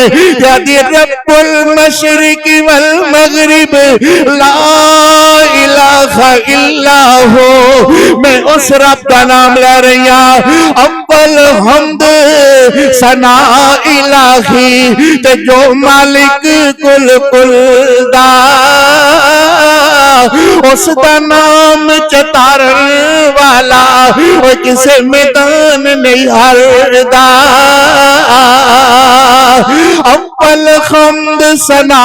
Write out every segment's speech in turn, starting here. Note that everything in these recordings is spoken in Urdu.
کیا دی رب المشرق والمغرب لا الہ الا ہو، میں اس رب کا نام لے رہی ہوں، اول حمد ثنا الہی تے جو مالک کل دا، اس دا نام چتارن والا وہ کسے میدان نہیں ہاردا، اول حمد ثنا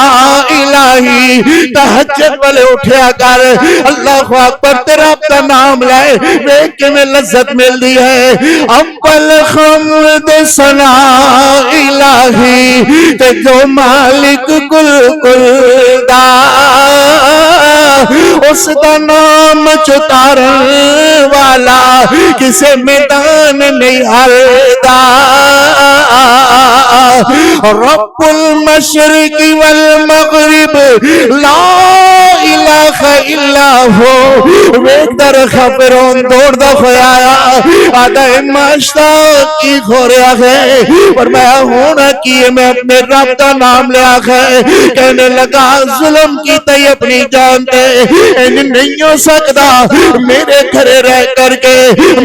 الہی، تہجد والے اٹھیا کر اللہ اکبر تیرا اپنا نام لائے دیکھ کے میں لذت مل دی ہے، اول حمد ثنا الہی تے جو مالک کل دا، اس دا نام چتارن والا کسے میدان نہیں ہاردا، رب المشرق والمغرب لا الہ الا ہو، ویک در خبرون دوڑ دا خیایا آدھا ماشتا کی خوریا ہے، اور میں ہونا کیے میں اپنے رب دا نام لیا ہے، کہنے لگا ظلم کی تی اپنی جانتے نہیں ہو سکتا، میرے گھرے رہ کر کے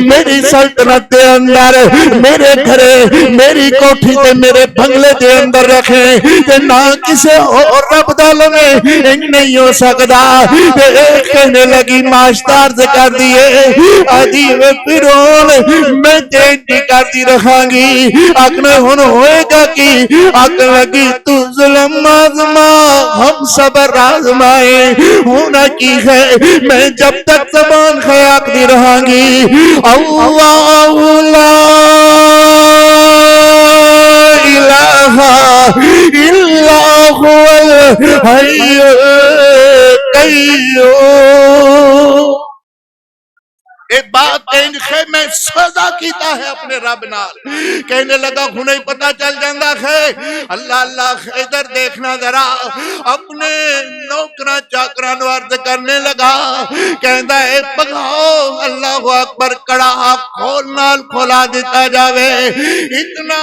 میری سلطنت دے اندر میرے گھرے میری کوٹھی تے میرے بنگلے دے اندر رکھیں تے نہ کسے اور رب دالوں میں نہیں ہو سکتا، کہنے لگی ماشتار سے کر دیئے آدھی میں پیرون میں چینٹی کر دی رکھاں گی، اکنے ہن ہوئے گا کی اکنے لگی تو ظلم آزما ہم صبر آزمائیں، ہونا کی ہے میں جب تک زبان خیاق دی رہاں گی، اللہ لا الہ الا هو الحی القیوم، ایک بات کہیں کہ میں سزا کیتا ہے اپنے رب نال، کہنے لگا ہنے پتا چل جاندہ ہے، اللہ اللہ ادھر دیکھنا ذرا، اپنے نوکرہ چاکرہ نوارد کرنے لگا، کہندہ ہے پگاؤ اللہ اکبر کڑا کھول نال کھولا دیتا جاوے، اتنا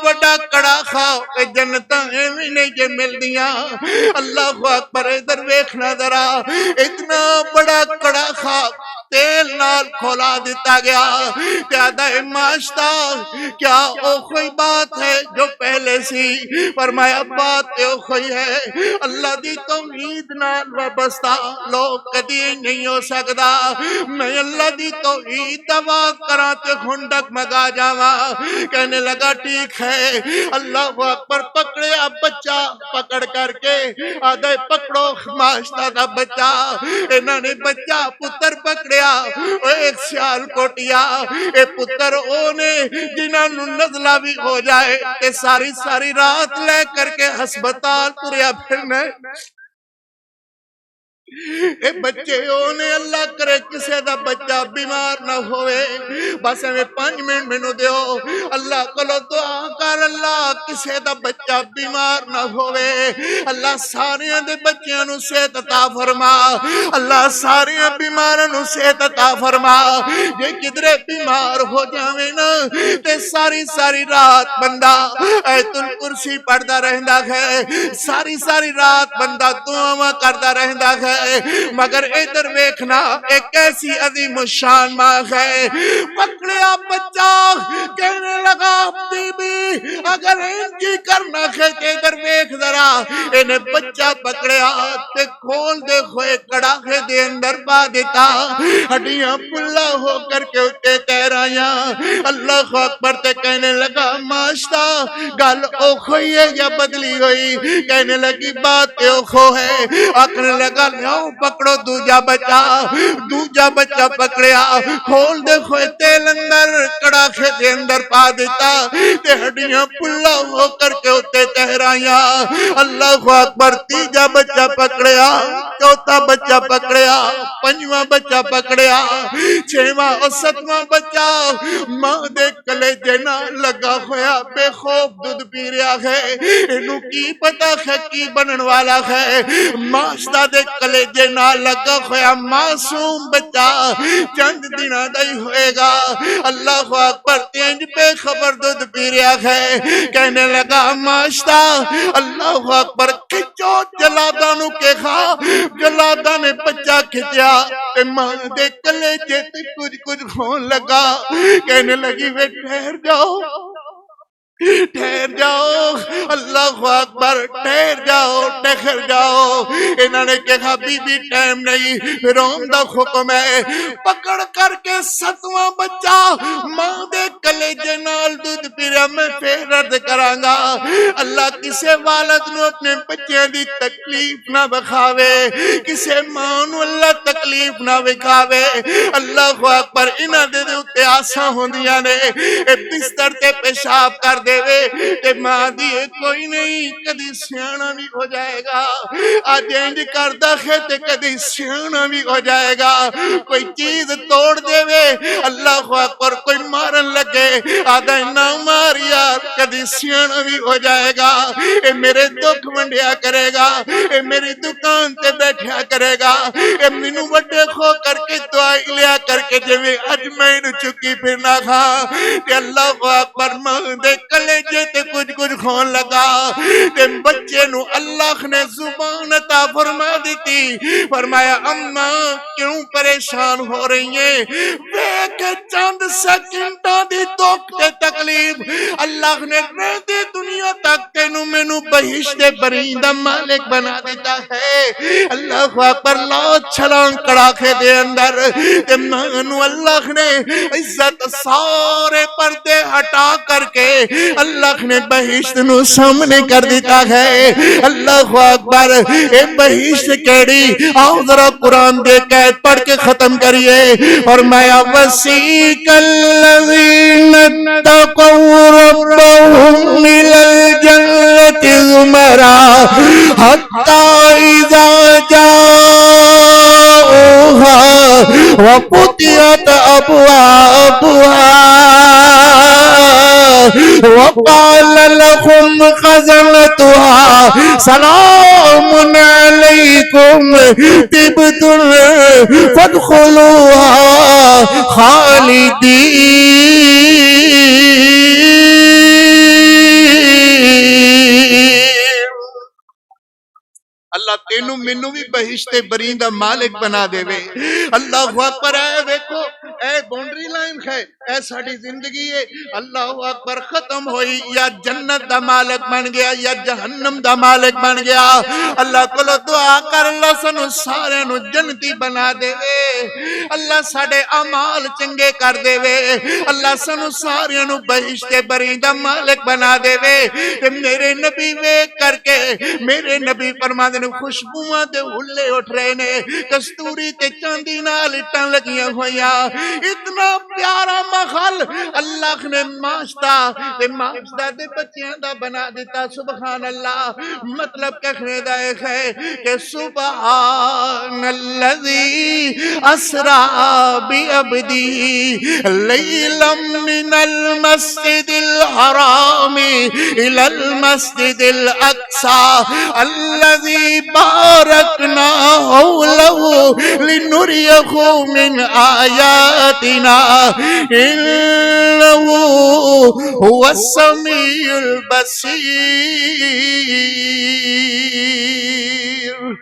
بڑا کڑا خواہ کہ جنتاں ایمی نہیں جے مل دیاں، اللہ اکبر ادھر دیکھنا ذرا، اتنا بڑا کڑا خواہ تیل نال کھولا دیتا گیا، پیادہ ماشتا کیا او کوئی بات ہے جو پہلے سی، فرمایا بات او کوئی ہے، اللہ دی توحید نال وابستہ لوگ کدی نہیں ہو سکتا، میں اللہ دی توحید دعویٰ کراتے کھنڈک مگا جاوا، کہنے لگا ٹھیک ہے، اللہ اکبر پکڑے اب بچہ پکڑ کر کے آدھے پکڑو ماشتا دا بچہ، انہوں نے بچہ پتر پکڑے ایک سیال کوٹیا اے پتر اونے جنہاں نزلہ بھی ہو جائے تے ساری ساری رات لے کر کے ہسپتال تریا پھرنے، اے بچے ہونے اللہ کرے کسے دا بچہ بیمار نہ ہوئے، بس ہمیں 5 منٹ میں دیو، اللہ کلو دعا کر اللہ کسے دا بچہ بیمار نہ ہوئے، اللہ ساریاں دے بچیاں نو صحت عطا فرما، اللہ ساریاں بیماراں نو صحت عطا فرما، یہ کدرے بیمار ہو جاویں نا تے ساری ساری رات بندہ ایت الکرسی پڑھدا رہندا ہے، ساری ساری رات بندہ دعاواں کردا رہندا ہے، مگر ادھر ویکھنا ایک ایسی عظیم الشان ماں ہے، پکڑیا بچہ کہنے لگا بی بی اگر انجی کرنا ہے کہ ادھر ویکھ ذرا، انہیں بچہ پکڑیا تے کھول دے ہوئے کڑا ہے دے اندر پا دیتا، ہڈیاں پلا ہو کر کے اٹھے تیرائیاں، اللہ اکبر تے کہنے لگا ماشتا گل اوکھوئی ہے یا بدلی ہوئی، کہنے لگی بات اوکھو ہے، اکنے لگا لیاؤ پکڑو دوجا بچہ پکڑیا، کھول دے ہوئے تیل اندر کڑا کے دے اندر پا دیتا، تے ہڈیاں پلا ہو کر کے اٹھے تہرائیاں، اللہ اکبر تیجا بچہ پکڑیا، چوتھا بچہ پکڑیا، 5واں بچہ پکڑیا، 6واں اور 7واں بچہ ماں دے کلے جنا لگا ہویا بے خوف دودھ پی رہا ہے، انہوں کی پتا ہے کی بنن والا ہے، ماشتا دے کلے جنا لگا ہویا معصوم بچہ چند دنہ دائی ہوئے گا، اللہ اکبر تینج پہ خبر دودھ پی رہا ہے، کہنے لگا ماشتا اللہ اکبر کھچو جلادا نو کہ کھا جلادا نے بچہ کھچیا تے ماں دے کلیجے تے کچھ کھون لگا کہنے لگی وے ٹھہر جاؤ ٹھہر جاؤ اللہ اکبر ٹھہر جاؤ ٹھہر جاؤ انہوں نے کہا بی بی ٹائم نہیں فرعون دا حکم ہے پکڑ کر کے 7واں بچہ ماں دے کلیجے نال دودھ پیرا میں پھر عرض کران گا اللہ کسے والد نو اپنے بچے دی تکلیف نہ بکھاوے کسے ماں نو اللہ تکلیف نہ بکھاوے اللہ اکبر انہاں دے اوتے آساں ہوندیاں نے اے بستر تے پیشاب کر دے تے ماں دیئے کوئی نہیں کدی سیانا بھی ہو جائے گا آج انج کردہ ہے تے کدی سیانا بھی ہو جائے گا کوئی چیز توڑ دے وے اللہ اکبر کوئی مارن لگے آدھا نہ مار یار کدی سیانا بھی ہو جائے گا اے میرے دکھ منڈیا کرے گا اے میری دکان تے بیٹھیا کرے گا اے منو بڑے کھو کر کے دعائی لیا کر کے جویں اج میں چکی پھرنا کھا کہ اللہ اکبر ماں دے کلیجے تے کچھ کھون لگا تے بچے نو اللہ نے زبان عطا فرما دیتی فرمایا اماں کیوں پریشان ہو رہی ہیں دیکھ چند سیکنڈاں دی دکھ تے تکلیف اللہ نے رہتے دنیا تک تینو مینو بہشت برین دا مالک بنا دیتا ہے اللہ اکبر لا چھلانگ کڑاکے دے اندر تے مانو اللہ نے عزت سارے پردے ہٹا کر کے اللہ نے بہشت نو سامنے کر دیتا ہے اللہ اکبر اے بہشت کیڑی آؤ ذرا قرآن دے قید پڑھ کے ختم کریے فرمایا وسیق الذین اتقوا ربهم الى الجنة زمرا حتى اذا جاءوها وفتحت ابوابها وقال لهم خزنتها سلام عليكم طبتم فادخلوها خالدين اللہ تینوں منو بھی بہشت برین دا مالک بنا دے وے اللہ اکبر اے دیکھو اے باؤنڈری لائن ہے اے ساڑی زندگی ہے اللہ اکبر ختم ہوئی یا جنت دا مالک بن گیا یا جہنم دا مالک بن گیا اللہ کو دعا کر اللہ سنو سارے نو جنتی بنا دے وے اللہ ساڑے اعمال چنگے کر دے وے اللہ سنو سارے نو بہشت برین دا مالک بنا دے وے میرے نبی وے کر کے میرے نبی فرما دے خوشبوਆਂ دے ہلے اٹھ رہے نے کستوری تے چاندی نال اٹاں لگیاں ہویاں اتنا پیارا محل اللہ نے ماشتا تے ماشتا دے بچیاں دا بنا دیتا سبحان اللہ مطلب کہنے دا ہے کہ سبحان الذی اسرا بعبدی لیلا من المسجد الحرام الى المسجد الاقصى الذي باركنا حوله لنريه من آياتنا إنه هو السميع البصير